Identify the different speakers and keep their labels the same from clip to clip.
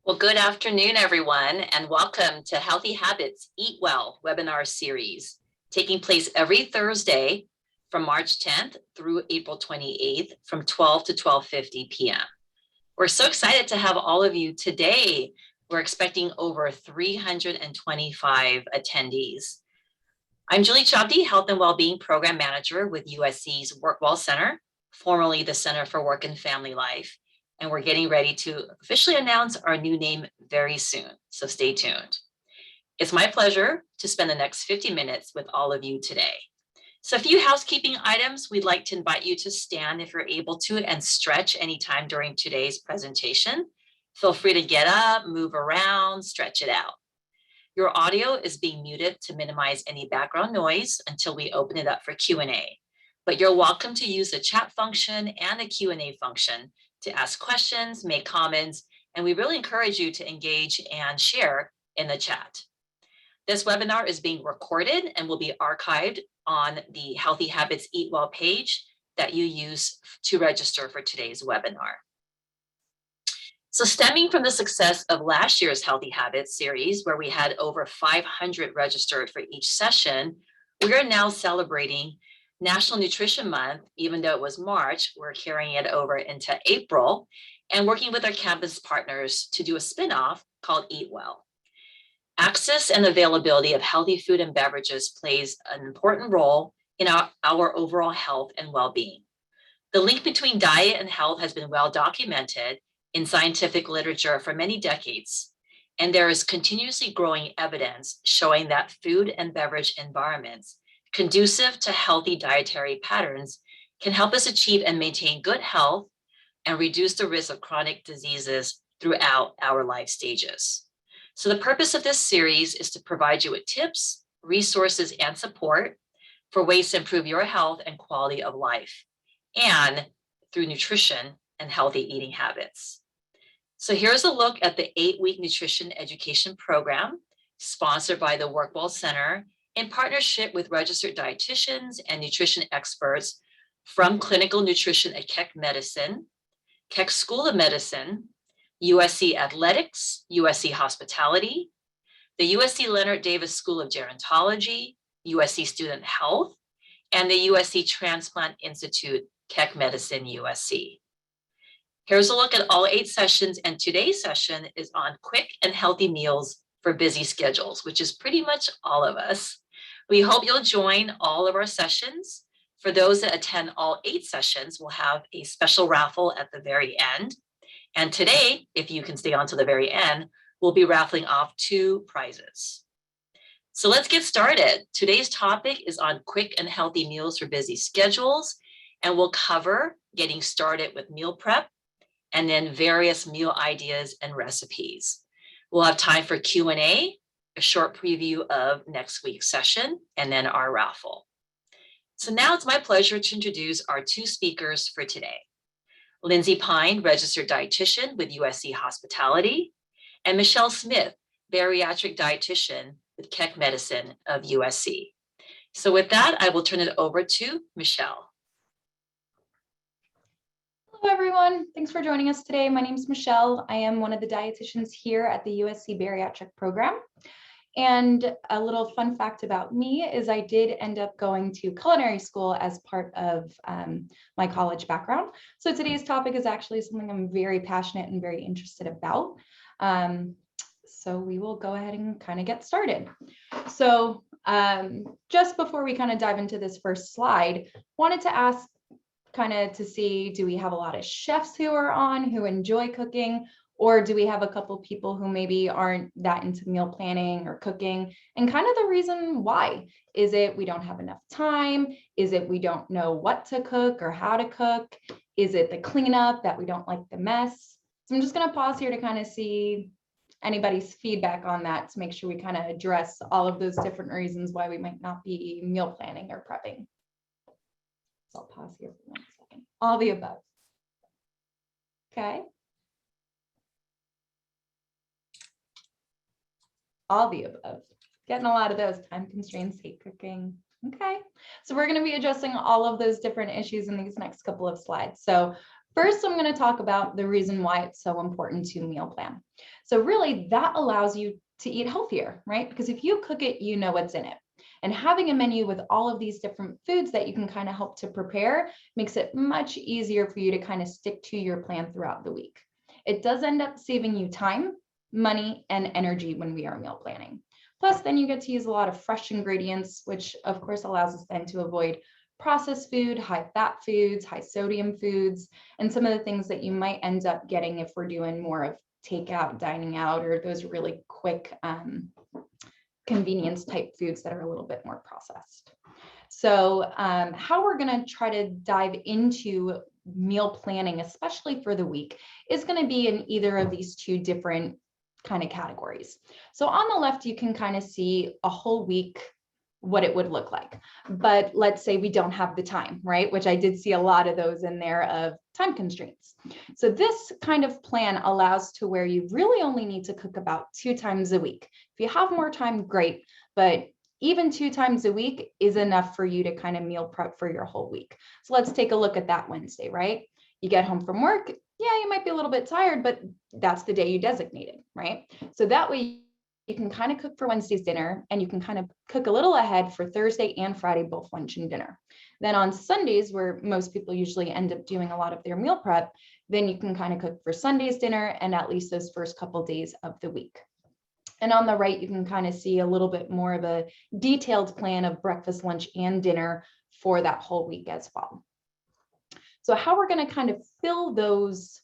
Speaker 1: Well, good afternoon, everyone, and welcome to Healthy Habits Eat Well webinar series, taking place every Thursday from March 10th through April 28th from 12 to 12:50 p.m. We're so excited to have all of you today. We're expecting over 325 attendees. I'm Julie Chabdi, Health and Wellbeing Program Manager with USC's WorkWell Center, formerly the Center for Work and Family Life. And we're getting ready to officially announce our new name very soon, so stay tuned. It's my pleasure to spend the next 50 minutes with all of you today. So a few housekeeping items. We'd like to invite you to stand if you're able to and stretch anytime during today's presentation. Feel free to get up, move around, stretch it out. Your audio is being muted to minimize any background noise until we open it up for Q&A. But you're welcome to use the chat function and the Q&A function to ask questions, make comments, and we really encourage you to engage and share in the chat. This webinar is being recorded and will be archived on the Healthy Habits Eat Well page that you use to register for today's webinar. So stemming from the success of last year's Healthy Habits series, where we had over 500 registered for each session, we are now celebrating National Nutrition Month. Even though it was March, we're carrying it over into April and working with our campus partners to do a spinoff called EatWell. Access and availability of healthy food and beverages plays an important role in our overall health and well-being. The link between diet and health has been well documented in scientific literature for many decades, and there is continuously growing evidence showing that food and beverage environments conducive to healthy dietary patterns can help us achieve and maintain good health and reduce the risk of chronic diseases throughout our life stages. So the purpose of this series is to provide you with tips, resources, and support for ways to improve your health and quality of life, and through nutrition and healthy eating habits. So here's a look at the 8-week nutrition education program sponsored by the WorkWell Center in partnership with registered dietitians and nutrition experts from Clinical Nutrition at Keck Medicine, Keck School of Medicine, USC Athletics, USC Hospitality, the USC Leonard Davis School of Gerontology, USC Student Health, and the USC Transplant Institute, Keck Medicine, USC. Here's a look at all 8 sessions, and today's session is on quick and healthy meals for busy schedules, which is pretty much all of us. We hope you'll join all of our sessions. For those that attend all 8 sessions, we'll have a special raffle at the very end. And today, if you can stay on to the very end, we'll be raffling off 2 prizes. So let's get started. Today's topic is on quick and healthy meals for busy schedules, and we'll cover getting started with meal prep and then various meal ideas and recipes. We'll have time for Q&A, a short preview of next week's session, and then our raffle. So now it's my pleasure to introduce our 2 speakers for today. Lindsay Pine, registered dietitian with USC Hospitality, and Michelle Smith, bariatric dietitian with Keck Medicine of USC. So with that, I will turn it over to Michelle.
Speaker 2: Hello, everyone. Thanks for joining us today. My name is Michelle. I am one of the dietitians here at the USC Bariatric Program. And a little fun fact about me is I did end up going to culinary school as part of my college background. So today's topic is actually something I'm very passionate and very interested about. So we will go ahead and kind of get started. So just before we kind of dive into this first slide, wanted to ask kind of to see, do we have a lot of chefs who are on who enjoy cooking, or do we have a couple people who maybe aren't that into meal planning or cooking? And kind of the reason why. Is it we don't have enough time? Is it we don't know what to cook or how to cook? Is it the cleanup that we don't like the mess? So I'm just going to pause here to kind of see anybody's feedback on that to make sure we kind of address all of those different reasons why we might not be meal planning or prepping. So I'll pause here for 1 second. All the above. Okay. All the above. Getting a lot of those. Time constraints, hate cooking. Okay. So we're going to be addressing all of those different issues in these next couple of slides. So First, I'm going to talk about the reason why it's so important to meal plan. So really that allows you to eat healthier, right? Because if you cook it, you know what's in it. And having a menu with all of these different foods that you can kind of help to prepare makes it much easier for you to kind of stick to your plan throughout the week. It does end up saving you time, money, and energy when we are meal planning. Plus, then you get to use a lot of fresh ingredients, which of course allows us then to avoid processed food, high fat foods, high sodium foods, and some of the things that you might end up getting if we're doing more of takeout, dining out, or those really quick convenience type foods that are a little bit more processed. So how we're going to try to dive into meal planning, especially for the week, is going to be in either of these two different kind of categories. So on the left, you can kind of see a whole week, what it would look like. But let's say we don't have the time, right? Which I did see a lot of those in there of time constraints. So this kind of plan allows to where you really only need to cook about 2 times a week. If you have more time, great. But even 2 times a week is enough for you to kind of meal prep for your whole week. So let's take a look at that Wednesday, right? You get home from work. Yeah, you might be a little bit tired, but that's the day you designated, right? So that way you can kind of cook for Wednesday's dinner, and you can kind of cook a little ahead for Thursday and Friday, both lunch and dinner. Then on Sundays, where most people usually end up doing a lot of their meal prep, then you can kind of cook for Sunday's dinner and at least those first couple days of the week. And on the right, you can kind of see a little bit more of a detailed plan of breakfast, lunch, and dinner for that whole week as well. So how we're going to kind of fill those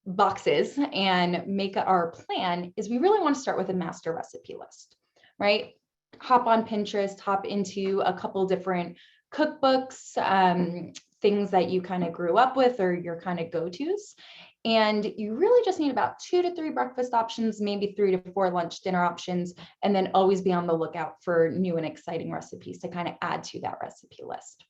Speaker 2: boxes and make our plan is we really want to start with a master recipe list, right? Hop on Pinterest, hop into a couple different cookbooks, things that you kind of grew up with or your kind of go-tos. And you really just need about 2 to 3 breakfast options, maybe 3 to 4 lunch dinner options, and then always be on the lookout for new and exciting recipes to kind of add to that recipe list.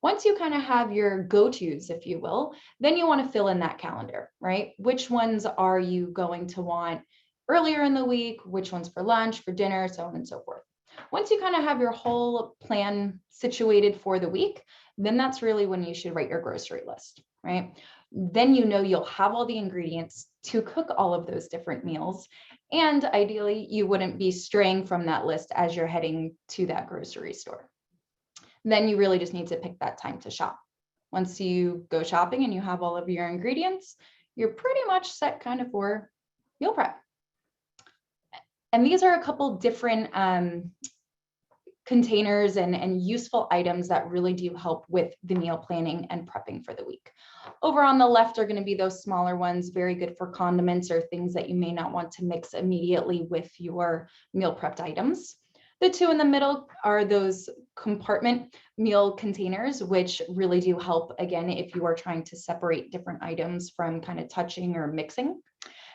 Speaker 2: Once you kind of have your go-tos, if you will, then you want to fill in that calendar, right? Which ones are you going to want earlier in the week? Which ones for lunch, for dinner, so on and so forth. Once you kind of have your whole plan situated for the week, then that's really when you should write your grocery list, right? Then you know you'll have all the ingredients to cook all of those different meals. And ideally, you wouldn't be straying from that list as you're heading to that grocery store. Then you really just need to pick that time to shop. Once you go shopping and you have all of your ingredients, you're pretty much set kind of for meal prep. And these are a couple different containers and useful items that really do help with the meal planning and prepping for the week. Over on the left are going to be those smaller ones, very good for condiments or things that you may not want to mix immediately with your meal prepped items. The 2 in the middle are those compartment meal containers, which really do help, again, if you are trying to separate different items from kind of touching or mixing.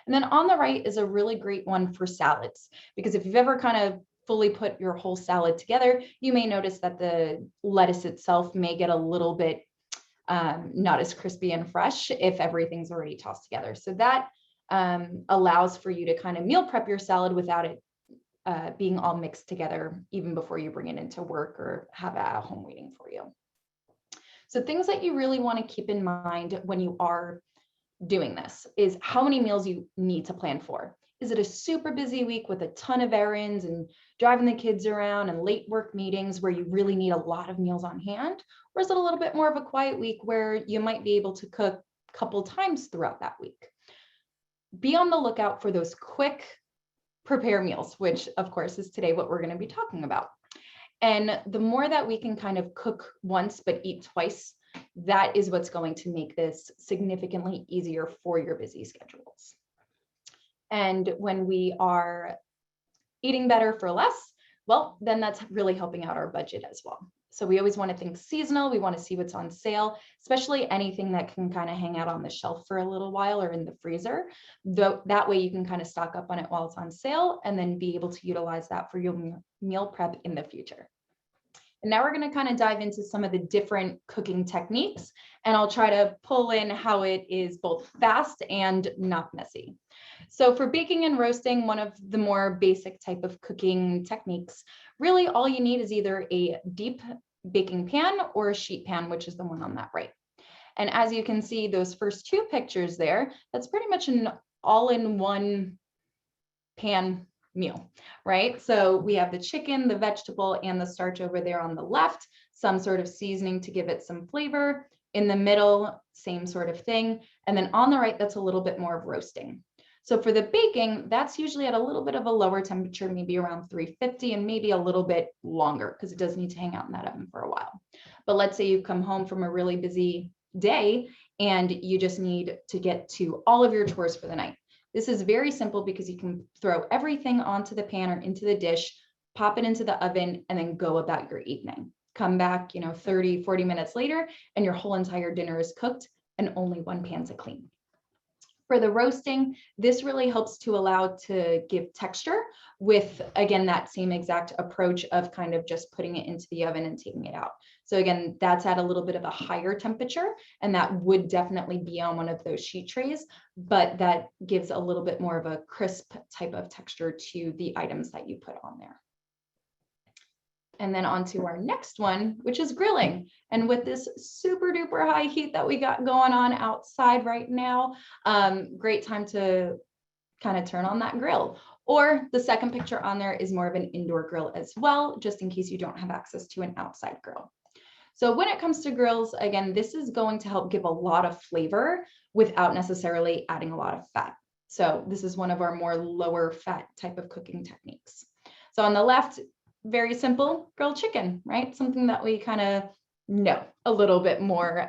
Speaker 2: And then on the right is a really great one for salads, because if you've ever kind of fully put your whole salad together, you may notice that the lettuce itself may get a little bit not as crispy and fresh if everything's already tossed together. So that allows for you to kind of meal prep your salad without it being all mixed together even before you bring it into work or have it at home waiting for you. So things that you really want to keep in mind when you are doing this is how many meals you need to plan for. Is it a super busy week with a ton of errands and driving the kids around and late work meetings where you really need a lot of meals on hand? Or is it a little bit more of a quiet week where you might be able to cook a couple times throughout that week? Be on the lookout for those quick prepare meals, which of course is today what we're going to be talking about. And the more that we can kind of cook once but eat twice, that is what's going to make this significantly easier for your busy schedules. And when we are eating better for less, well, then that's really helping out our budget as well. So we always want to think seasonal. We want to see what's on sale, especially anything that can kind of hang out on the shelf for a little while or in the freezer. That way you can kind of stock up on it while it's on sale and then be able to utilize that for your meal prep in the future. And now we're going to kind of dive into some of the different cooking techniques, and I'll try to pull in how it is both fast and not messy. So for baking and roasting, one of the more basic type of cooking techniques, really all you need is either a deep baking pan or a sheet pan, which is the one on that right. And as you can see, those first two pictures there, that's pretty much an all-in-one pan meal, right? So we have the chicken, the vegetable, and the starch over there on the left, some sort of seasoning to give it some flavor. In the middle, same sort of thing. And then on the right, that's a little bit more of roasting. So for the baking, that's usually at a little bit of a lower temperature, maybe around 350 and maybe a little bit longer because it does need to hang out in that oven for a while. But let's say you come home from a really busy day and you just need to get to all of your chores for the night. This is very simple because you can throw everything onto the pan or into the dish, pop it into the oven, and then go about your evening. Come back, 30, 40 minutes later, and your whole entire dinner is cooked and only one pan to clean. For the roasting, this really helps to allow to give texture with, again, that same exact approach of kind of just putting it into the oven and taking it out. So again, that's at a little bit of a higher temperature, and that would definitely be on one of those sheet trays, but that gives a little bit more of a crisp type of texture to the items that you put on there. And then on to our next one, which is grilling. And with this super duper high heat that we got going on outside right now, great time to kind of turn on that grill. Or the second picture on there is more of an indoor grill as well, just in case you don't have access to an outside grill. So when it comes to grills, again, this is going to help give a lot of flavor without necessarily adding a lot of fat. So this is one of our more lower fat type of cooking techniques. So on the left, very simple grilled chicken, right? Something that we kind of know a little bit more.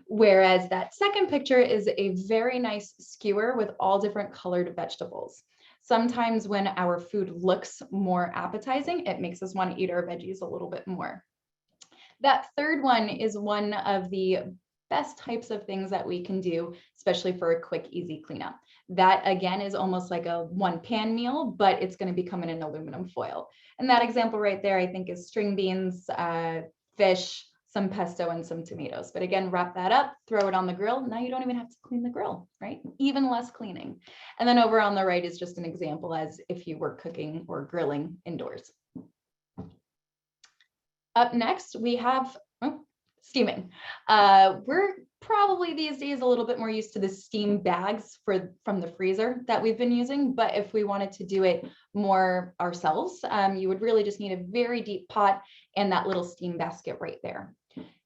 Speaker 2: Whereas that second picture is a very nice skewer with all different colored vegetables. Sometimes when our food looks more appetizing, it makes us want to eat our veggies a little bit more. That third one is one of the best types of things that we can do, especially for a quick, easy cleanup. That again is almost like a one pan meal, but it's going to become in an aluminum foil. And that example right there, I think, is string beans, fish, some pesto, and some tomatoes. But again, wrap that up, throw it on the grill. Now you don't even have to clean the grill, right? Even less cleaning. And then over on the right is just an example as if you were cooking or grilling indoors. Up next, we have steaming. We're probably these days a little bit more used to the steam bags from the freezer that we've been using, but if we wanted to do it more ourselves, you would really just need a very deep pot and that little steam basket right there.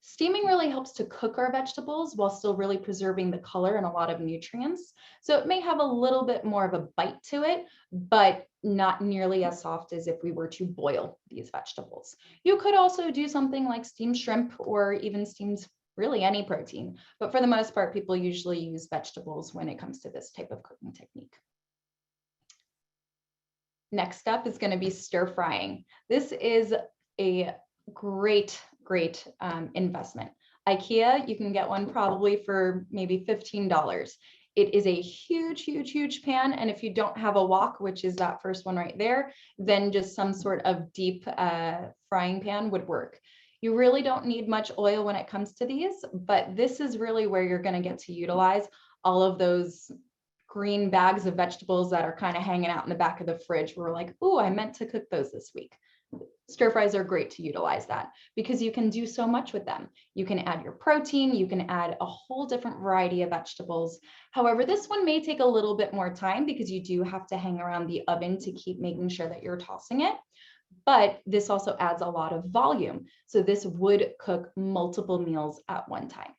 Speaker 2: Steaming really helps to cook our vegetables while still really preserving the color and a lot of nutrients. So it may have a little bit more of a bite to it, but not nearly as soft as if we were to boil these vegetables. You could also do something like steamed shrimp or even steamed really any protein, but for the most part, people usually use vegetables when it comes to this type of cooking technique. Next up is going to be stir frying. This is a great investment. IKEA, you can get one probably for maybe $15. It is a huge pan. And if you don't have a wok, which is that first one right there, then just some sort of deep frying pan would work. You really don't need much oil when it comes to these, but this is really where you're going to get to utilize all of those green bags of vegetables that are kind of hanging out in the back of the fridge. We're like, oh, I meant to cook those this week. Stir fries are great to utilize that because you can do so much with them. You can add your protein, you can add a whole different variety of vegetables. However, this one may take a little bit more time because you do have to hang around the oven to keep making sure that you're tossing it. But this also adds a lot of volume. So this would cook multiple meals at one time.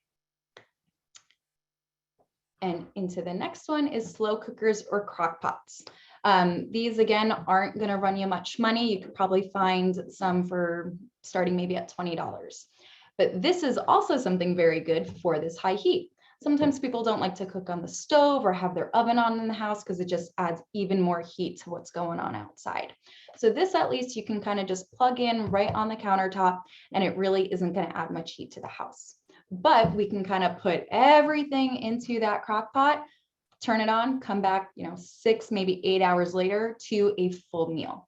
Speaker 2: And into the next one is slow cookers or crock pots. These again aren't going to run you much money. You could probably find some for starting maybe at $20. But this is also something very good for this high heat. Sometimes people don't like to cook on the stove or have their oven on in the house because it just adds even more heat to what's going on outside. So this at least you can kind of just plug in right on the countertop and it really isn't going to add much heat to the house. But we can kind of put everything into that crock pot, turn it on, come back, 6, maybe 8 hours later to a full meal.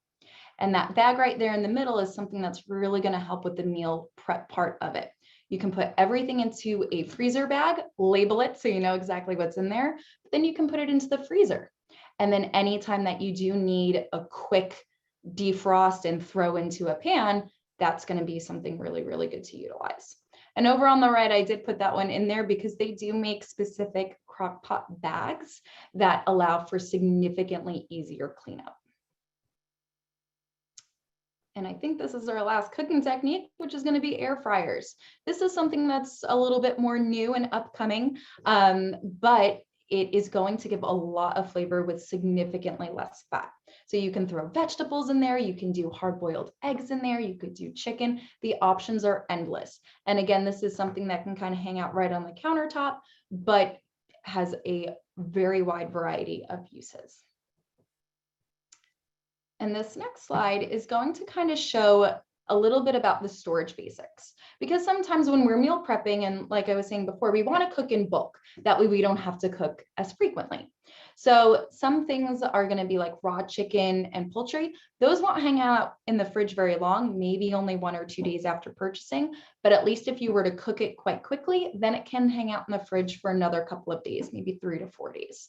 Speaker 2: And that bag right there in the middle is something that's really going to help with the meal prep part of it. You can put everything into a freezer bag, label it so you know exactly what's in there, but then you can put it into the freezer. And then anytime that you do need a quick defrost and throw into a pan, that's going to be something really, really good to utilize. And over on the right, I did put that one in there because they do make specific crock pot bags that allow for significantly easier cleanup. And I think this is our last cooking technique, which is going to be air fryers. This is something that's a little bit more new and upcoming, but it is going to give a lot of flavor with significantly less fat. So you can throw vegetables in there, you can do hard-boiled eggs in there, you could do chicken. The options are endless. And again, this is something that can kind of hang out right on the countertop, but has a very wide variety of uses. And this next slide is going to kind of show a little bit about the storage basics, because sometimes when we're meal prepping, and like I was saying before, we want to cook in bulk. That way we don't have to cook as frequently. So some things are going to be like raw chicken and poultry. Those won't hang out in the fridge very long, maybe only 1 or 2 days after purchasing. But at least if you were to cook it quite quickly, then it can hang out in the fridge for another couple of days, maybe 3 to 4 days.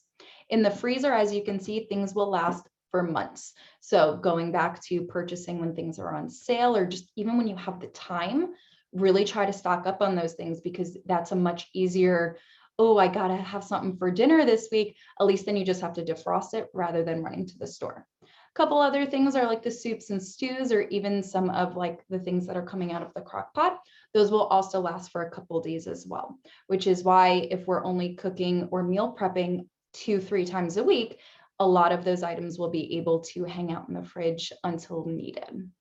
Speaker 2: In the freezer, as you can see, things will last for months. So going back to purchasing when things are on sale, or just even when you have the time, really try to stock up on those things, because that's a much easier, oh, I gotta have something for dinner this week. At least then you just have to defrost it rather than running to the store. A couple other things are like the soups and stews, or even some of like the things that are coming out of the crock pot. Those will also last for a couple days as well, which is why if we're only cooking or meal prepping 2-3 times a week, a lot of those items will be able to hang out in the fridge until needed.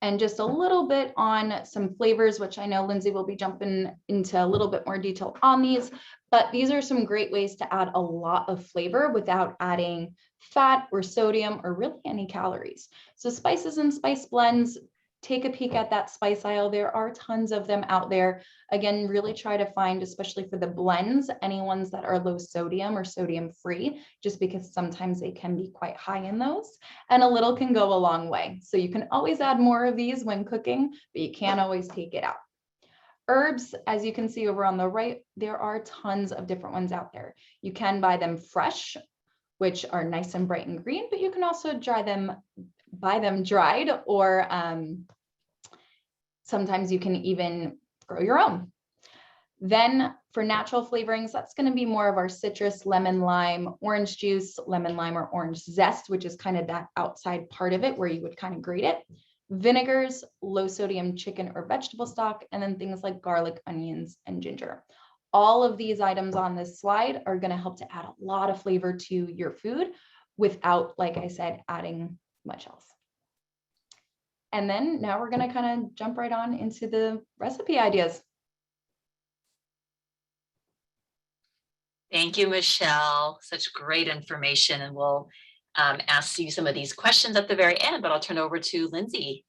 Speaker 2: And just a little bit on some flavors, which I know Lindsay will be jumping into a little bit more detail on these, but these are some great ways to add a lot of flavor without adding fat or sodium or really any calories. So spices and spice blends, take a peek at that spice aisle. There are tons of them out there. Again, really try to find, especially for the blends, any ones that are low sodium or sodium free, just because sometimes they can be quite high in those, and a little can go a long way. So you can always add more of these when cooking, but you can't always take it out. Herbs, as you can see over on the right, there are tons of different ones out there. You can buy them fresh, which are nice and bright and green, but you can also buy them dried, or sometimes you can even grow your own. Then for natural flavorings, that's going to be more of our citrus, lemon, lime, orange juice, lemon, lime, or orange zest, which is kind of that outside part of it where you would kind of grate it. Vinegars, low sodium chicken or vegetable stock, and then things like garlic, onions, and ginger. All of these items on this slide are going to help to add a lot of flavor to your food without, like I said, adding much else. And then now we're going to kind of jump right on into the recipe ideas.
Speaker 1: Thank you, Michelle. Such great information. And we'll ask you some of these questions at the very end, but I'll turn over to Lindsay.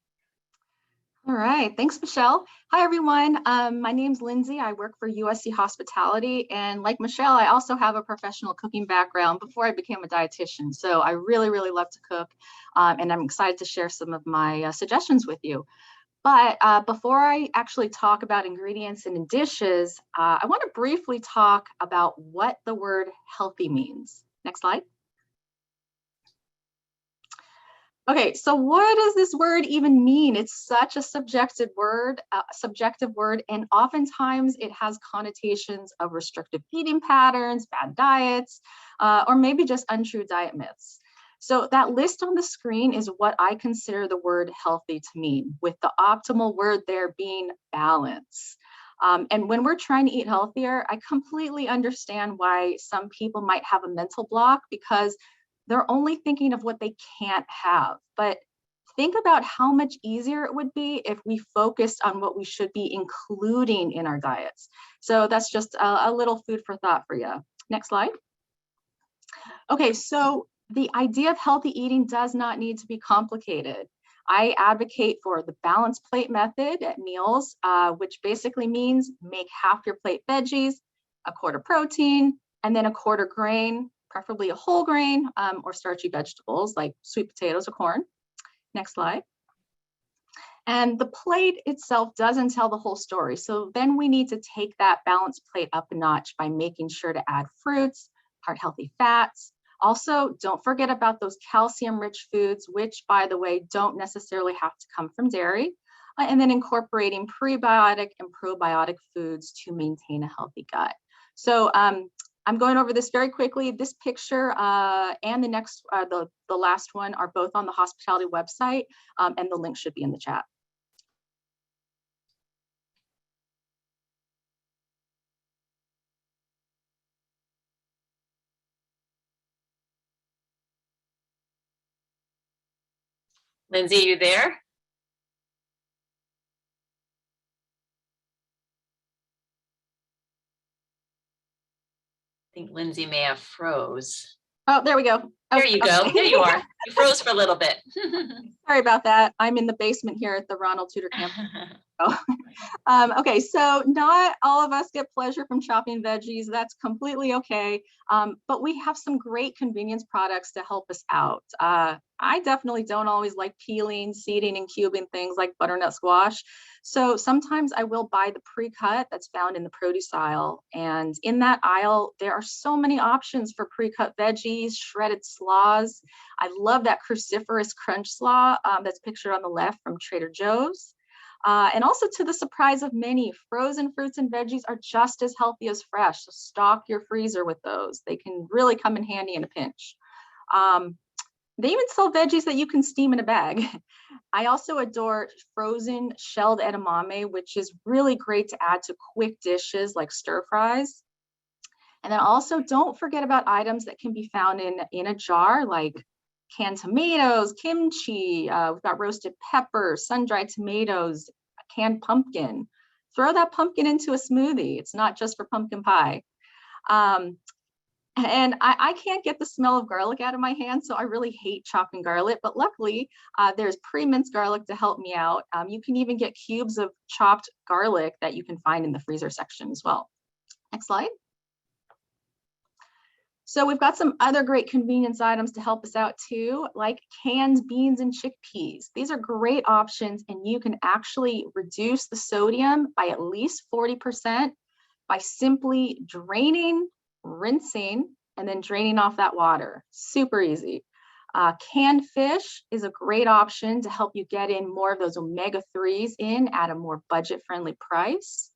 Speaker 3: All right, thanks, Michelle. Hi, everyone. My name's Lindsay. I work for USC Hospitality, and like Michelle, I also have a professional cooking background before I became a dietitian. So I really, really love to cook, and I'm excited to share some of my suggestions with you. But before I actually talk about ingredients and dishes, I want to briefly talk about what the word healthy means. Next slide. Okay, so what does this word even mean? It's such a subjective word, and oftentimes it has connotations of restrictive eating patterns, bad diets, or maybe just untrue diet myths. So that list on the screen is what I consider the word healthy to mean, with the optimal word there being balance. And when we're trying to eat healthier, I completely understand why some people might have a mental block, because they're only thinking of what they can't have. But think about how much easier it would be if we focused on what we should be including in our diets. So that's just a little food for thought for you. Next slide. Okay, so the idea of healthy eating does not need to be complicated. I advocate for the balanced plate method at meals, which basically means make half your plate veggies, a quarter protein, and then a quarter grain, preferably a whole grain or starchy vegetables like sweet potatoes or corn. Next slide. And the plate itself doesn't tell the whole story. So then we need to take that balanced plate up a notch by making sure to add fruits, heart-healthy fats. Also, don't forget about those calcium-rich foods, which, by the way, don't necessarily have to come from dairy. and then incorporating prebiotic and probiotic foods to maintain a healthy gut. So I'm going over this very quickly. This picture and the next, the last one are both on the hospitality website, and the link should be in the chat.
Speaker 1: Lindsay, you there? I think Lindsay may have froze.
Speaker 3: Oh, there we go.
Speaker 1: There you go.
Speaker 3: Okay.
Speaker 1: There you are. You froze for a little bit.
Speaker 3: Sorry about that. I'm in the basement here at the Ronald Tudor campus. Okay, so not all of us get pleasure from chopping veggies. That's completely okay. But we have some great convenience products to help us out. I definitely don't always like peeling, seeding, and cubing things like butternut squash. So sometimes I will buy the pre-cut that's found in the produce aisle. And in that aisle, there are so many options for pre-cut veggies, shredded slaws. I love that cruciferous crunch slaw that's pictured on the left from Trader Joe's. And also, to the surprise of many, frozen fruits and veggies are just as healthy as fresh. So stock your freezer with those. They can really come in handy in a pinch. They even sell veggies that you can steam in a bag. I also adore frozen shelled edamame, which is really great to add to quick dishes like stir fries. And then also don't forget about items that can be found in a jar, like canned tomatoes, kimchi, we've got roasted peppers, sun-dried tomatoes, canned pumpkin. Throw that pumpkin into a smoothie. It's not just for pumpkin pie. And I can't get the smell of garlic out of my hands, so I really hate chopping garlic, but luckily there's pre-minced garlic to help me out. You can even get cubes of chopped garlic that you can find in the freezer section as well. Next slide. So we've got some other great convenience items to help us out too, like canned beans and chickpeas. These are great options, and you can actually reduce the sodium by at least 40% by simply draining, rinsing, and then draining off that water. Super easy. Canned fish is a great option to help you get in more of those omega-3s in at a more budget-friendly price.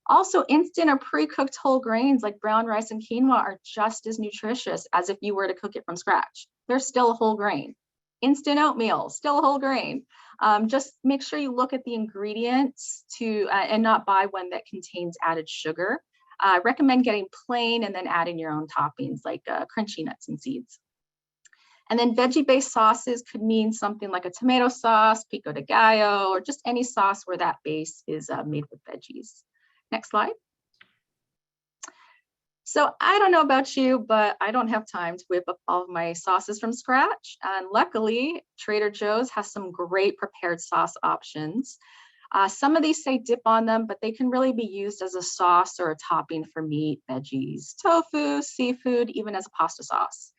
Speaker 3: Also, instant or pre-cooked whole grains like brown rice and quinoa are just as nutritious as if you were to cook it from scratch. They're still a whole grain. Instant oatmeal, still a whole grain. Just make sure you look at the ingredients and not buy one that contains added sugar. I recommend getting plain and then adding your own toppings like crunchy nuts and seeds. And then veggie-based sauces could mean something like a tomato sauce, pico de gallo, or just any sauce where that base is made with veggies. Next slide. So I don't know about you, but I don't have time to whip up all of my sauces from scratch. And luckily, Trader Joe's has some great prepared sauce options. Some of these say dip on them, but they can really be used as a sauce or a topping for meat, veggies, tofu, seafood, even as a pasta sauce.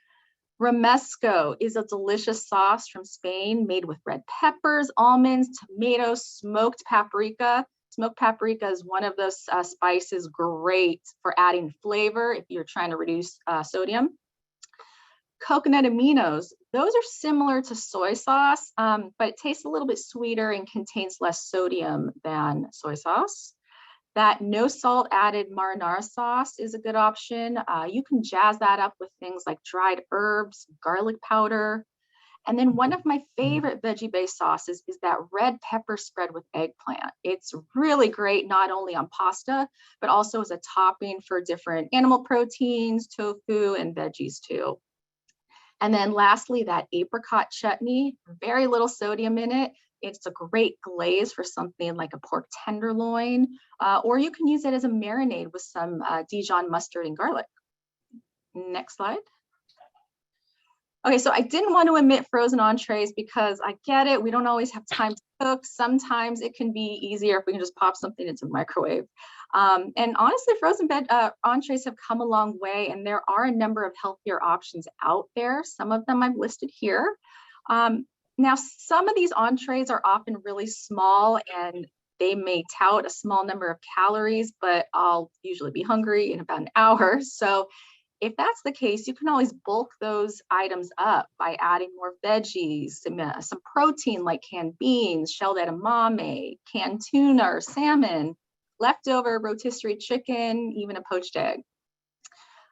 Speaker 3: Romesco is a delicious sauce from Spain made with red peppers, almonds, tomatoes, smoked paprika. Smoked paprika is one of those spices great for adding flavor if you're trying to reduce sodium. Coconut aminos, those are similar to soy sauce, but it tastes a little bit sweeter and contains less sodium than soy sauce. That no salt added marinara sauce is a good option. You can jazz that up with things like dried herbs, garlic powder. And then one of my favorite veggie-based sauces is that red pepper spread with eggplant. It's really great, not only on pasta, but also as a topping for different animal proteins, tofu, and veggies too. And then lastly, that apricot chutney, very little sodium in it. It's a great glaze for something like a pork tenderloin, or you can use it as a marinade with some Dijon mustard and garlic. Next slide. Okay, so I didn't want to omit frozen entrees because I get it. We don't always have time to cook. Sometimes it can be easier if we can just pop something into the microwave. And honestly, frozen entrees have come a long way, and there are a number of healthier options out there. Some of them I've listed here. Now, some of these entrees are often really small, and they may tout a small number of calories, but I'll usually be hungry in about an hour. So if that's the case, you can always bulk those items up by adding more veggies, some protein like canned beans, shelled edamame, canned tuna or salmon, leftover rotisserie chicken, even a poached egg.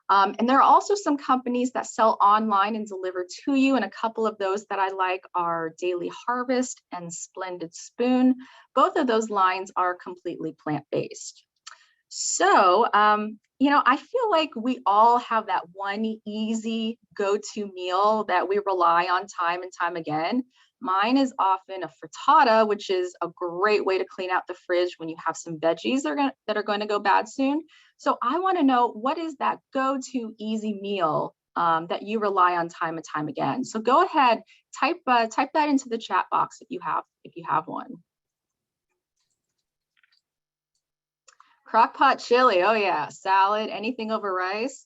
Speaker 3: And there are also some companies that sell online and deliver to you, and a couple of those that I like are Daily Harvest and Splendid Spoon. Both of those lines are completely plant-based. So, I feel like we all have that one easy go-to meal that we rely on time and time again. Mine is often a frittata, which is a great way to clean out the fridge when you have some veggies that are going to go bad soon. So I want to know, what is that go-to easy meal that you rely on time and time again? So go ahead, type that into the chat box if you have one. Crock-pot chili, oh yeah, salad, anything over rice,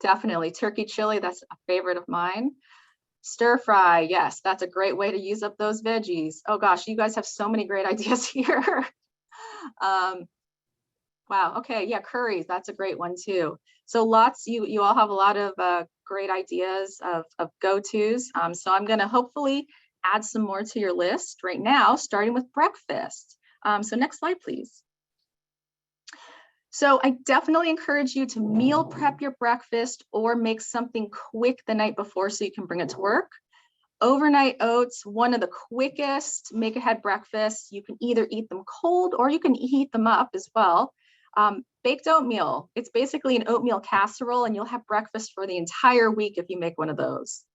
Speaker 3: definitely. Turkey chili, that's a favorite of mine. Stir fry, yes, that's a great way to use up those veggies. Oh gosh, you guys have so many great ideas here. Wow, okay, yeah, curries, that's a great one too. So you all have a lot of great ideas of go-tos. So I'm gonna hopefully add some more to your list right now, starting with breakfast. So next slide, please. So I definitely encourage you to meal prep your breakfast or make something quick the night before so you can bring it to work. Overnight oats, one of the quickest make ahead breakfasts. You can either eat them cold or you can heat them up as well. Baked oatmeal, it's basically an oatmeal casserole and you'll have breakfast for the entire week if you make one of those.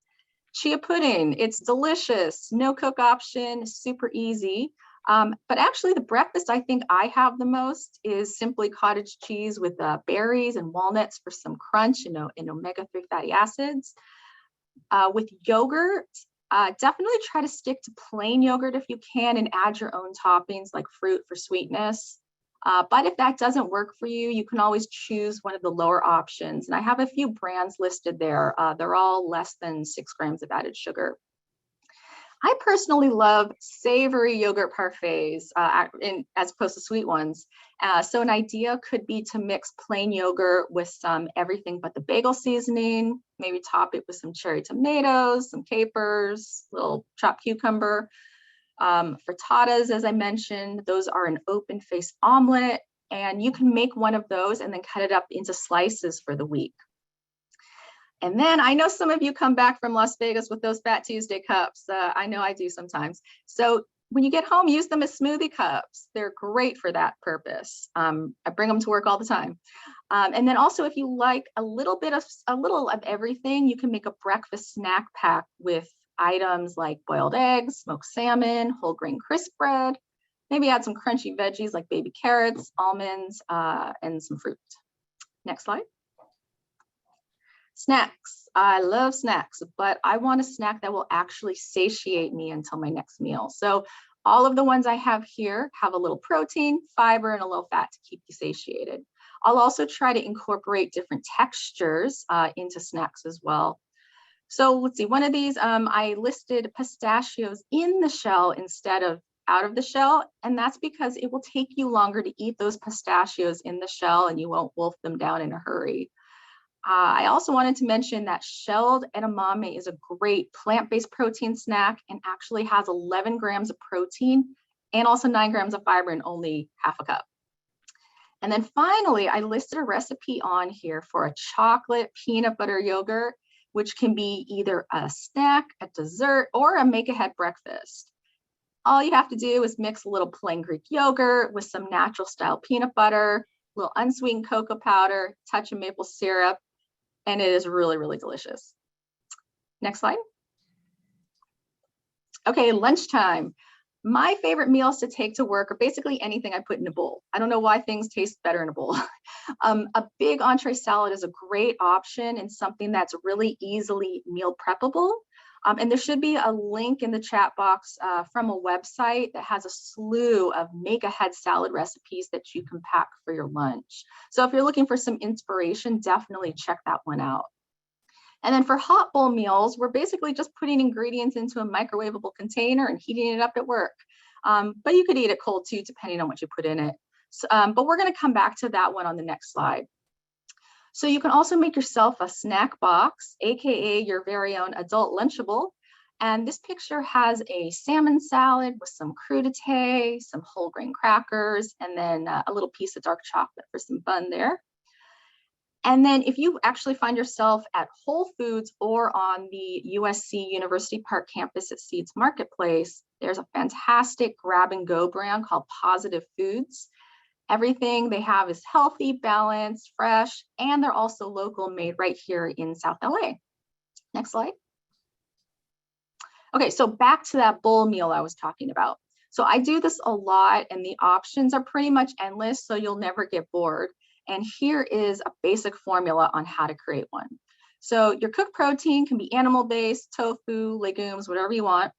Speaker 3: Chia pudding, it's delicious, no cook option, super easy. But actually the breakfast I think I have the most is simply cottage cheese with berries and walnuts for some crunch and omega-3 fatty acids. With yogurt, definitely try to stick to plain yogurt if you can and add your own toppings like fruit for sweetness. But if that doesn't work for you, you can always choose one of the lower options. And I have a few brands listed there. They're all less than 6 grams of added sugar. I personally love savory yogurt parfaits as opposed to sweet ones. So an idea could be to mix plain yogurt with some everything but the bagel seasoning, maybe top it with some cherry tomatoes, some capers, little chopped cucumber. Frittatas, as I mentioned, those are an open face omelet, and you can make one of those and then cut it up into slices for the week. And then I know some of you come back from Las Vegas with those Fat Tuesday cups. I know I do sometimes. So when you get home, use them as smoothie cups. They're great for that purpose. I bring them to work all the time. And then also, if you like a little of everything, you can make a breakfast snack pack with items like boiled eggs, smoked salmon, whole grain crisp bread. Maybe add some crunchy veggies like baby carrots, almonds, and some fruit. Next slide. Snacks. I love snacks, but I want a snack that will actually satiate me until my next meal. So all of the ones I have here have a little protein, fiber, and a little fat to keep you satiated. I'll also try to incorporate different textures into snacks as well. So let's see, one of these, I listed pistachios in the shell instead of out of the shell, and that's because it will take you longer to eat those pistachios in the shell and you won't wolf them down in a hurry. I also wanted to mention that shelled edamame is a great plant-based protein snack and actually has 11 grams of protein and also 9 grams of fiber in only half a cup. And then finally, I listed a recipe on here for a chocolate peanut butter yogurt, which can be either a snack, a dessert, or a make-ahead breakfast. All you have to do is mix a little plain Greek yogurt with some natural style peanut butter, a little unsweetened cocoa powder, touch of maple syrup, and it is really, really delicious. Next slide. Okay, lunchtime. My favorite meals to take to work are basically anything I put in a bowl. I don't know why things taste better in a bowl. A big entree salad is a great option and something that's really easily meal preppable. And there should be a link in the chat box from a website that has a slew of make-ahead salad recipes that you can pack for your lunch. So if you're looking for some inspiration, definitely check that one out. And then for hot bowl meals, we're basically just putting ingredients into a microwavable container and heating it up at work. But you could eat it cold too, depending on what you put in it. So, but we're going to come back to that one on the next slide. So you can also make yourself a snack box, AKA your very own adult Lunchable. And this picture has a salmon salad with some crudité, some whole grain crackers, and then a little piece of dark chocolate for some fun there. And then if you actually find yourself at Whole Foods or on the USC University Park campus at Seeds Marketplace, there's a fantastic grab and go brand called Positive Foods. Everything they have is healthy, balanced, fresh, and they're also local, made right here in South LA. Next slide. Okay, so back to that bowl meal I was talking about. So I do this a lot and the options are pretty much endless, so you'll never get bored. And here is a basic formula on how to create one. So your cooked protein can be animal-based, tofu, legumes, whatever you want.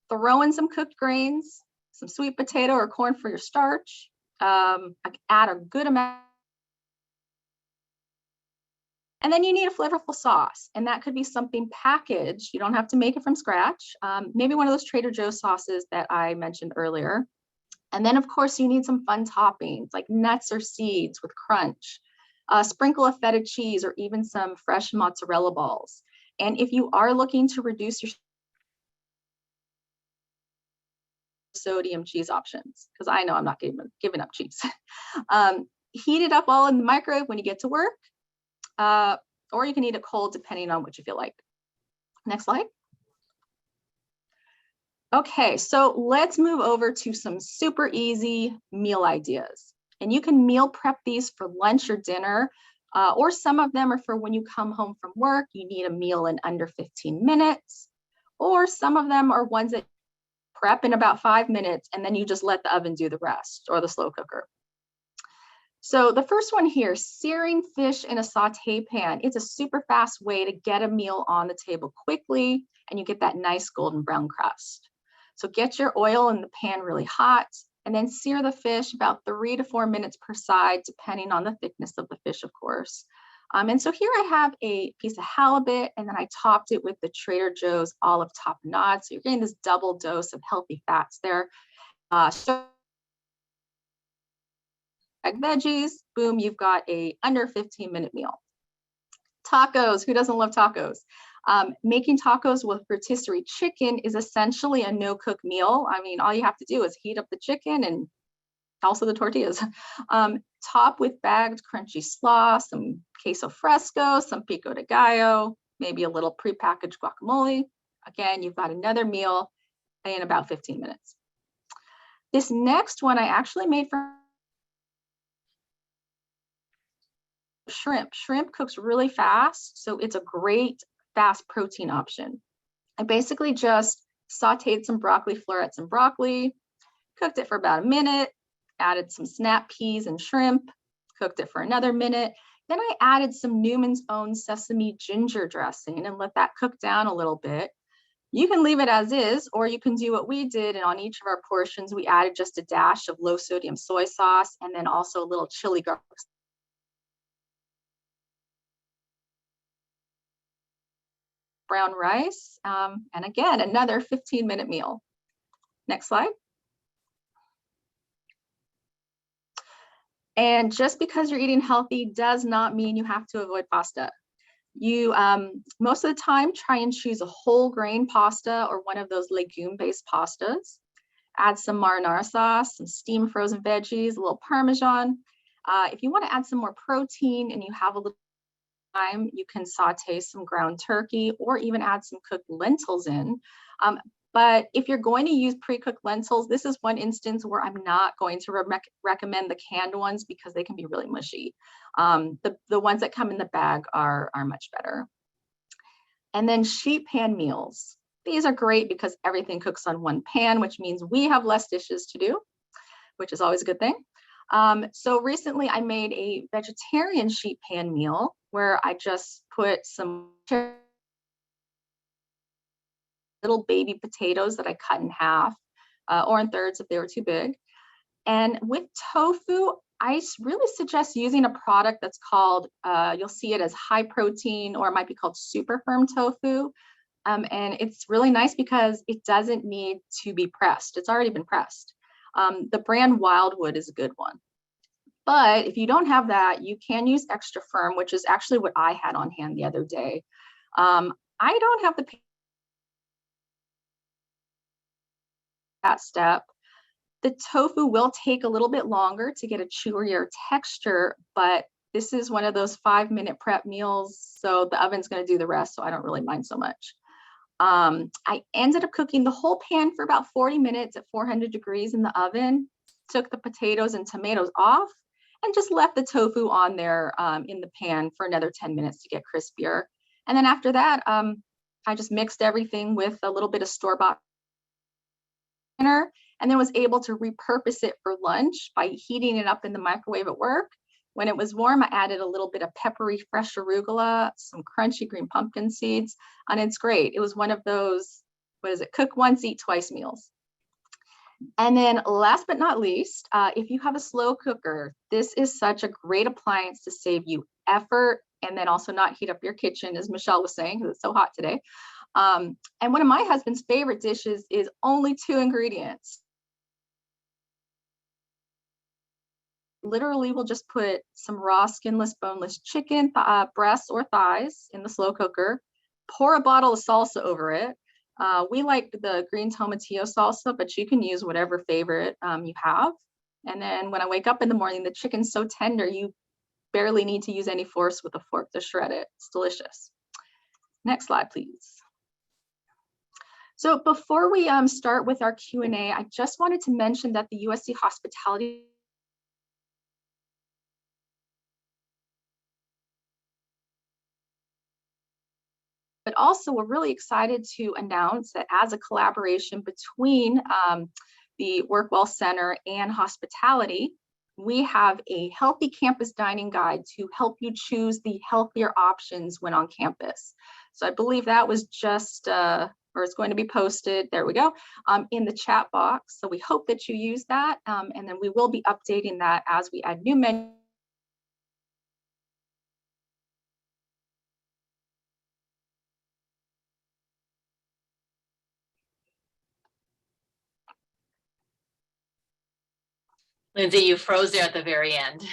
Speaker 3: Throw in some cooked grains, some sweet potato or corn for your starch. Add a good amount. And then you need a flavorful sauce, and that could be something packaged. You don't have to make it from scratch. Maybe one of those Trader Joe's sauces that I mentioned earlier. And then of course you need some fun toppings like nuts or seeds with crunch, a sprinkle of feta cheese, or even some fresh mozzarella balls. And if you are looking to reduce your sodium cheese options, because I know I'm not giving up cheese. Heat it up all in the microwave when you get to work, or you can eat it cold depending on what you feel like. Next slide. Okay, so let's move over to some super easy meal ideas. And you can meal prep these for lunch or dinner, or some of them are for when you come home from work, you need a meal in under 15 minutes, or some of them are ones that prep in about 5 minutes and then you just let the oven do the rest, or the slow cooker. So the first one here, searing fish in a saute pan. It's a super fast way to get a meal on the table quickly, and you get that nice golden brown crust. So get your oil in the pan really hot, and then sear the fish about 3 to 4 minutes per side, depending on the thickness of the fish, of course. And so here I have a piece of halibut, and then I topped it with the Trader Joe's olive tapenade. So you're getting this double dose of healthy fats there. Veggies, boom, you've got a under 15-minute meal. Tacos, who doesn't love tacos? Making tacos with rotisserie chicken is essentially a no-cook meal. I mean, all you have to do is heat up the chicken and also the tortillas. Top with bagged crunchy slaw, some queso fresco, some pico de gallo, maybe a little prepackaged guacamole. Again, you've got another meal in about 15 minutes. This next one I actually made for shrimp. Shrimp cooks really fast, so it's a great fast protein option. I basically just sauteed some broccoli florets and broccoli, cooked it for about a minute, added some snap peas and shrimp, cooked it for another minute. Then I added some Newman's Own sesame ginger dressing and let that cook down a little bit. You can leave it as is, or you can do what we did, and on each of our portions, we added just a dash of low sodium soy sauce and then also a little chili garlic. Brown rice, and again, another 15-minute meal. Next slide. And just because you're eating healthy does not mean you have to avoid pasta. You, most of the time, try and choose a whole grain pasta or one of those legume-based pastas. Add some marinara sauce, some steamed frozen veggies, a little Parmesan. If you want to add some more protein and you have a little time, you can saute some ground turkey or even add some cooked lentils in. But if you're going to use pre-cooked lentils, this is one instance where I'm not going to recommend the canned ones because they can be really mushy. The ones that come in the bag are much better. And then sheet pan meals. These are great because everything cooks on one pan, which means we have less dishes to do, which is always a good thing. So recently I made a vegetarian sheet pan meal where I just put some little baby potatoes that I cut in half or in thirds if they were too big. And with tofu, I really suggest using a product that's called, you'll see it as high protein, or it might be called super firm tofu. And it's really nice because it doesn't need to be pressed. It's already been pressed. The brand Wildwood is a good one. But if you don't have that, you can use extra firm, which is actually what I had on hand the other day. I don't have that step. The tofu will take a little bit longer to get a chewier texture, but this is one of those 5-minute prep meals. So the oven's going to do the rest. So I don't really mind so much. I ended up cooking the whole pan for about 40 minutes at 400 degrees in the oven, took the potatoes and tomatoes off, and just left the tofu on there in the pan for another 10 minutes to get crispier. And then after that, I just mixed everything with a little bit of store-bought dinner, and then was able to repurpose it for lunch by heating it up in the microwave at work. When it was warm, I added a little bit of peppery fresh arugula, some crunchy green pumpkin seeds, and it's great. It was one of those, what is it, cook once, eat twice meals. And then last but not least, if you have a slow cooker, this is such a great appliance to save you effort and then also not heat up your kitchen, as Michelle was saying, because it's so hot today. And one of my husband's favorite dishes is only 2 ingredients. Literally, we'll just put some raw, skinless, boneless chicken breasts or thighs in the slow cooker, pour a bottle of salsa over it. We like the green tomatillo salsa, but you can use whatever favorite you have. And then when I wake up in the morning, the chicken's so tender, you barely need to use any force with a fork to shred it. It's delicious. Next slide, please. So before we start with our Q&A, I just wanted to mention that the USC Hospitality but also we're really excited to announce that as a collaboration between the WorkWell Center and hospitality, we have a healthy campus dining guide to help you choose the healthier options when on campus. So I believe that was just, or it's going to be posted, there we go, in the chat box. So we hope that you use that, and then we will be updating that as we add new menus.
Speaker 1: Lindsay, you froze there at the very end.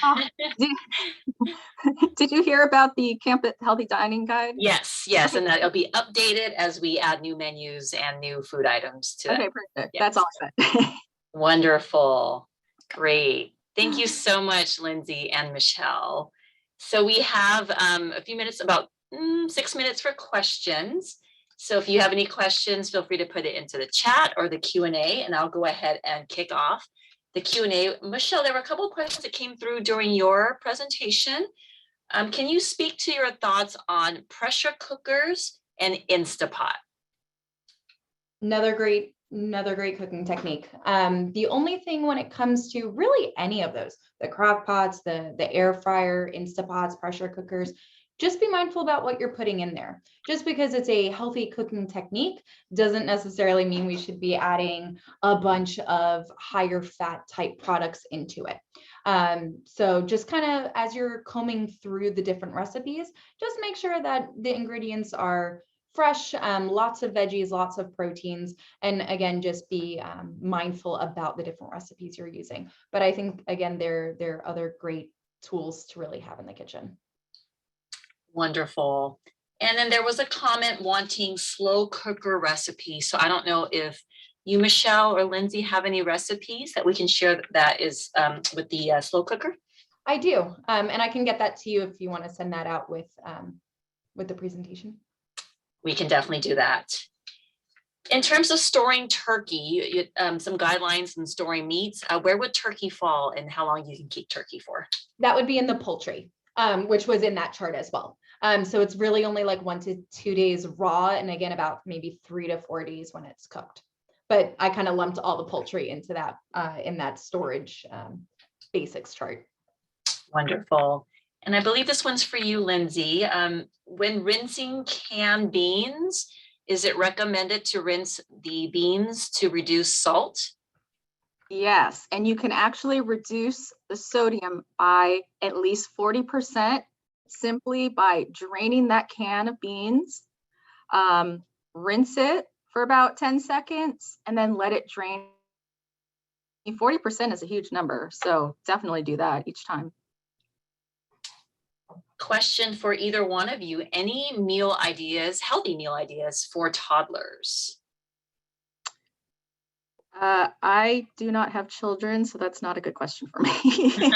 Speaker 3: Did you hear about the campus healthy dining guide?
Speaker 1: Yes, yes, and that it'll be updated as we add new menus and new food items to
Speaker 3: Okay,
Speaker 1: that.
Speaker 3: perfect.
Speaker 1: Yes.
Speaker 3: That's awesome.
Speaker 1: Wonderful. Great. Thank you so much, Lindsay and Michelle. So we have a few minutes, about 6 minutes for questions. So if you have any questions, feel free to put it into the chat or the Q&A, and I'll go ahead and kick off the Q&A. Michelle, there were a couple of questions that came through during your presentation. Can you speak to your thoughts on pressure cookers and Instapot?
Speaker 2: Another great cooking technique. The only thing when it comes to really any of those, the crock pots, the air fryer, Instapots, pressure cookers, just be mindful about what you're putting in there. Just because it's a healthy cooking technique doesn't necessarily mean we should be adding a bunch of higher fat type products into it. So just kind of as you're combing through the different recipes, just make sure that the ingredients are fresh, lots of veggies, lots of proteins, and again, just be mindful about the different recipes you're using. But I think, again, there are other great tools to really have in the kitchen.
Speaker 1: Wonderful. And then there was a comment wanting slow cooker recipes. So I don't know if you, Michelle or Lindsay, have any recipes that we can share that is with the slow cooker?
Speaker 2: I do, and I can get that to you if you want to send that out with the presentation.
Speaker 1: We can definitely do that. In terms of storing turkey, some guidelines in storing meats, where would turkey fall and how long you can keep turkey for?
Speaker 2: That would be in the poultry, which was in that chart as well. So it's really only like 1 to 2 days raw, and again, about maybe 3 to 4 days when it's cooked. But I kind of lumped all the poultry into that in that storage basics chart.
Speaker 1: Wonderful. And I believe this one's for you, Lindsay. When rinsing canned beans, is it recommended to rinse the beans to reduce salt?
Speaker 3: Yes, and you can actually reduce the sodium by at least 40% simply by draining that can of beans, rinse it for about 10 seconds, and then let it drain 40% is a huge number, so definitely do that each time.
Speaker 1: Question for either one of you. Any meal ideas, healthy meal ideas for toddlers?
Speaker 3: I do not have children, so that's not a good question for me.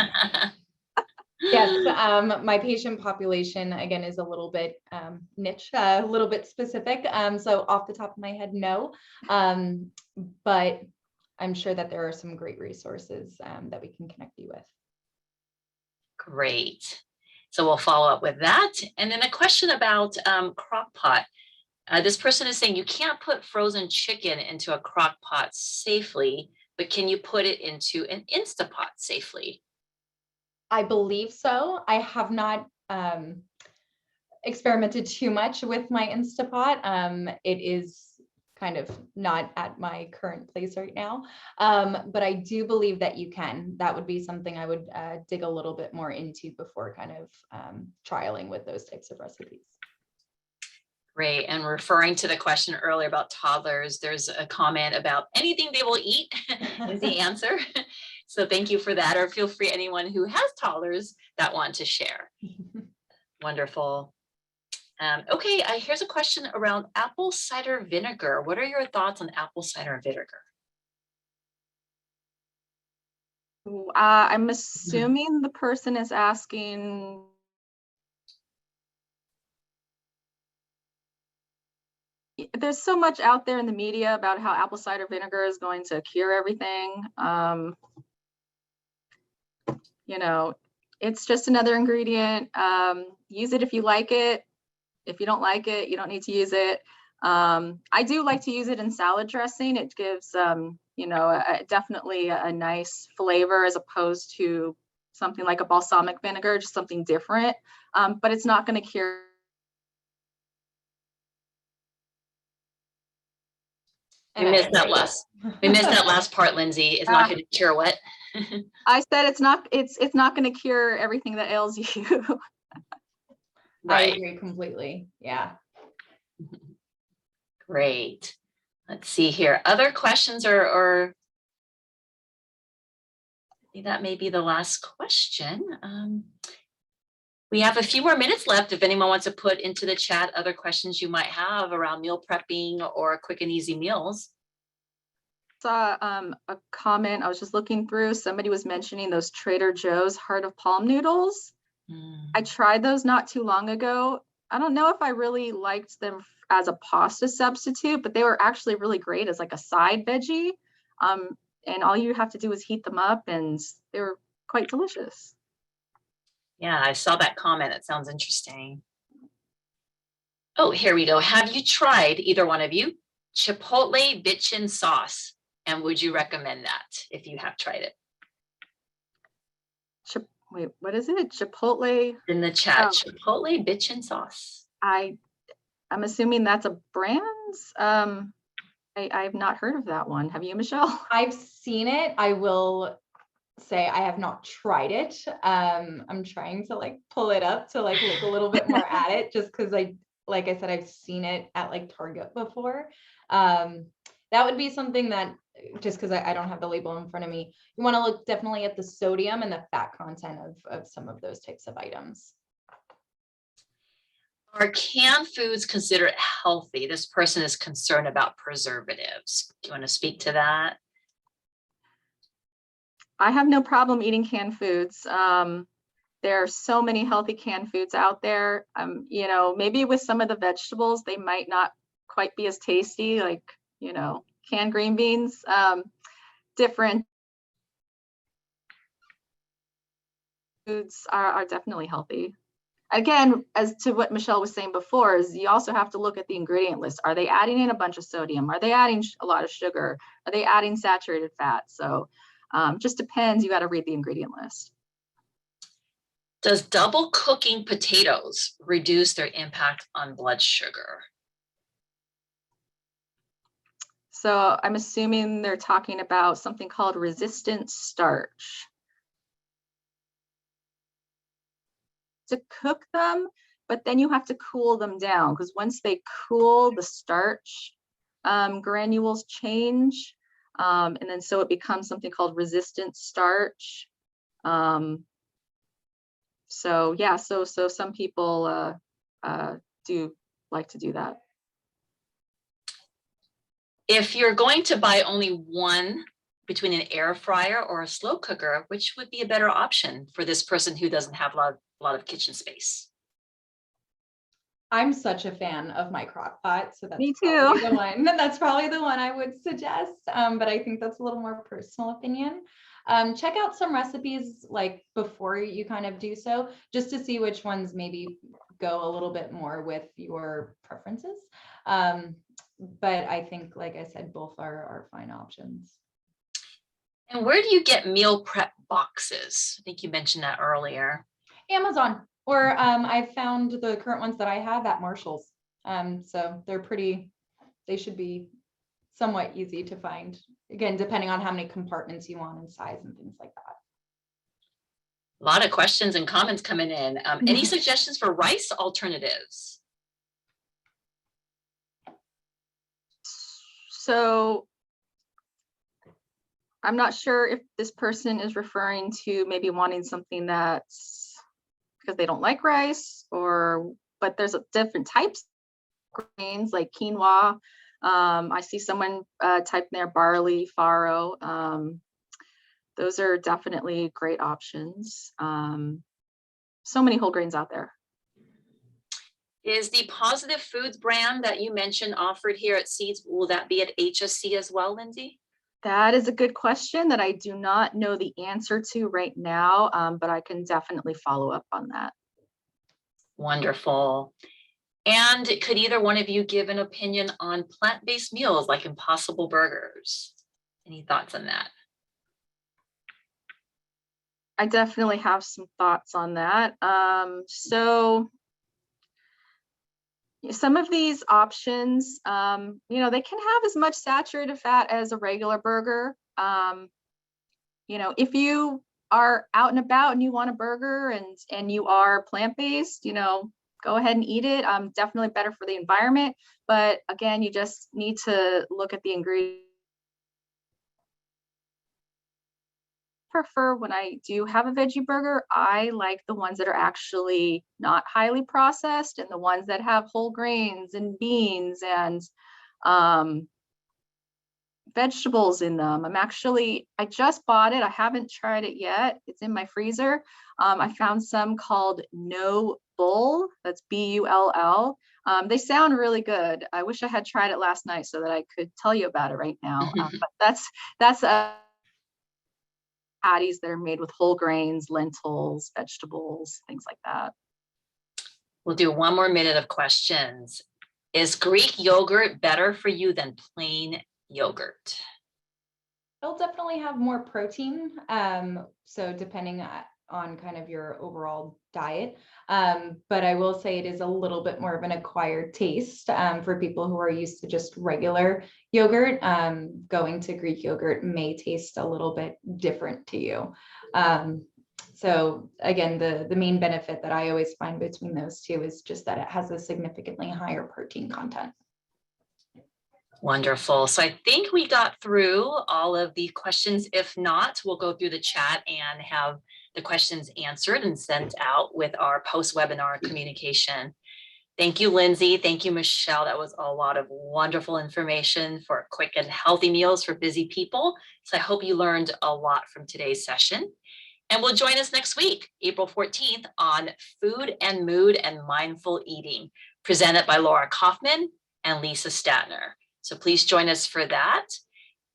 Speaker 2: Yes, my patient population, again, is a little bit niche, a little bit specific. So off the top of my head, no. But I'm sure that there are some great resources that we can connect you with.
Speaker 1: Great. So we'll follow up with that. And then a question about crock pot. This person is saying you can't put frozen chicken into a crock pot safely, but can you put it into an Instapot safely?
Speaker 2: I believe so. I have not experimented too much with my Instapot. It is kind of not at my current place right now, but I do believe that you can. That would be something I would dig a little bit more into before kind of trialing with those types of recipes.
Speaker 1: Great. And referring to the question earlier about toddlers, there's a comment about anything they will eat is the answer. So thank you for that. Or feel free, anyone who has toddlers that want to share. Wonderful. Okay, here's a question around apple cider vinegar. What are your thoughts on apple cider vinegar?
Speaker 3: I'm assuming the person is asking, there's so much out there in the media about how apple cider vinegar is going to cure everything. You know, it's just another ingredient. Use it if you like it. If you don't like it, you don't need to use it. I do like to use it in salad dressing. It gives, you know, definitely a nice flavor as opposed to something like a balsamic vinegar, just something different. But it's not going to cure.
Speaker 1: We missed that last part, Lindsay. It's not going to cure what?
Speaker 3: I said it's not going to cure everything that ails you.
Speaker 1: Right.
Speaker 2: I agree completely. Yeah.
Speaker 1: Great. Let's see here. Other questions or I think that may be the last question. We have a few more minutes left if anyone wants to put into the chat other questions you might have around meal prepping or quick and easy meals.
Speaker 3: Saw a comment, I was just looking through, somebody was mentioning those Trader Joe's heart of palm noodles. I tried those not too long ago. I don't know if I really liked them as a pasta substitute, but they were actually really great as like a side veggie. And all you have to do is heat them up and they were quite delicious.
Speaker 1: Yeah, I saw that comment. It sounds interesting. Oh, here we go. Have you tried, either one of you, Chipotle bitchin sauce? And would you recommend that if you have tried it?
Speaker 3: Wait, what is it? Chipotle?
Speaker 1: In the chat,
Speaker 3: Oh.
Speaker 1: Chipotle bitchin sauce.
Speaker 3: I'm assuming that's a brand. I've not heard of that one. Have you, Michelle?
Speaker 2: I've seen it. I will say I have not tried it. I'm trying to like pull it up to like look a little bit more at it, just because like I said, I've seen it at like Target before. That would be something that, just because I don't have the label in front of me, you want to look definitely at the sodium and the fat content of some of those types of items.
Speaker 1: Are canned foods considered healthy? This person is concerned about preservatives. Do you want to speak to that?
Speaker 3: I have no problem eating canned foods. There are so many healthy canned foods out there. You know, maybe with some of the vegetables, they might not quite be as tasty, like, you know, canned green beans. Different foods are definitely healthy. Again, as to what Michelle was saying before, is you also have to look at the ingredient list. Are they adding in a bunch of sodium? Are they adding a lot of sugar? Are they adding saturated fat? So just depends. You got to read the ingredient list.
Speaker 1: Does double cooking potatoes reduce their impact on blood sugar?
Speaker 3: So I'm assuming they're talking about something called resistant starch. To cook them, but then you have to cool them down, because once they cool, the starch granules change. And then so it becomes something called resistant starch. So yeah, so some people do like to do that.
Speaker 1: If you're going to buy only one between an air fryer or a slow cooker, which would be a better option for this person who doesn't have a lot of kitchen space?
Speaker 2: I'm such a fan of my crock pot, so that's
Speaker 3: Me
Speaker 2: probably
Speaker 3: too.
Speaker 2: the one. That's probably the one I would suggest. But I think that's a little more personal opinion. Check out some recipes like before you kind of do so, just to see which ones maybe go a little bit more with your preferences. But I think, like I said, both are fine options.
Speaker 1: And where do you get meal prep boxes? I think you mentioned that earlier.
Speaker 2: Amazon, or I've found the current ones that I have at Marshall's. So they should be somewhat easy to find. Again, depending on how many compartments you want and size and things like that.
Speaker 1: A lot of questions and comments coming in. Any suggestions for rice alternatives?
Speaker 3: So I'm not sure if this person is referring to maybe wanting something that's because they don't like rice, but there's different types of grains like quinoa. I see someone type in there barley, farro. Those are definitely great options. So many whole grains out there.
Speaker 1: Is the Positive Foods brand that you mentioned offered here at Seeds, will that be at HSC as well, Lindsay?
Speaker 3: That is a good question that I do not know the answer to right now, but I can definitely follow up on that.
Speaker 1: Wonderful. And could either one of you give an opinion on plant-based meals like Impossible Burgers? Any thoughts on that?
Speaker 3: I definitely have some thoughts on that. So some of these options, they can have as much saturated fat as a regular burger. If you are out and about and you want a burger and you are plant-based, go ahead and eat it. Definitely better for the environment. But again, you just need to look at the ingredients. Prefer when I do have a veggie burger, I like the ones that are actually not highly processed and the ones that have whole grains and beans and vegetables in them. I just bought it. I haven't tried it yet. It's in my freezer. I found some called No Bull. That's Bull. They sound really good. I wish I had tried it last night so that I could tell you about it right now. But that's patties that are made with whole grains, lentils, vegetables, things like that.
Speaker 1: We'll do one more minute of questions. Is Greek yogurt better for you than plain yogurt?
Speaker 2: It'll definitely have more protein. So depending on kind of your overall diet. But I will say it is a little bit more of an acquired taste for people who are used to just regular yogurt. Going to Greek yogurt may taste a little bit different to you. So again, the main benefit that I always find between those two is just that it has a significantly higher protein content.
Speaker 1: Wonderful. So I think we got through all of the questions. If not, we'll go through the chat and have the questions answered and sent out with our post-webinar communication. Thank you, Lindsay. Thank you, Michelle. That was a lot of wonderful information for quick and healthy meals for busy people. So I hope you learned a lot from today's session. And we'll join us next week, April 14th, on Food and Mood and Mindful Eating, presented by Laura Kaufman and Lisa Statner. So please join us for that.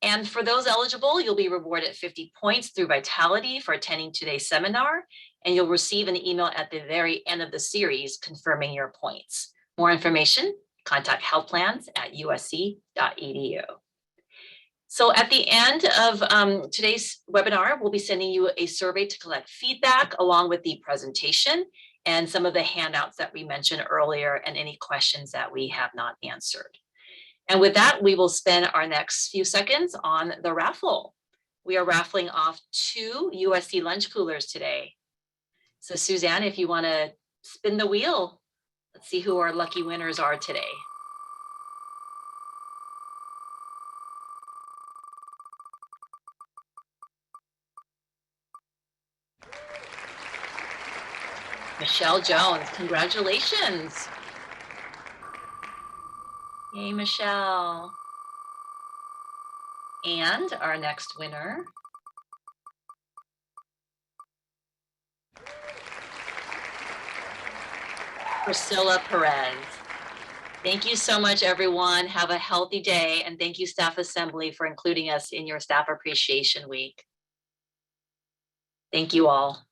Speaker 1: And for those eligible, you'll be rewarded 50 points through Vitality for attending today's seminar, and you'll receive an email at the very end of the series confirming your points. More information, contact healthplans@usc.edu. So at the end of today's webinar, we'll be sending you a survey to collect feedback along with the presentation and some of the handouts that we mentioned earlier and any questions that we have not answered. And with that, we will spend our next few seconds on the raffle. We are raffling off 2 USC lunch coolers today. So Suzanne, if you want to spin the wheel, let's see who our lucky winners are today. Michelle Jones, congratulations. Yay, Michelle. And our next winner. Priscilla Perez. Thank you so much, everyone. Have a healthy day. And thank you, Staff Assembly, for including us in your Staff Appreciation Week. Thank you all.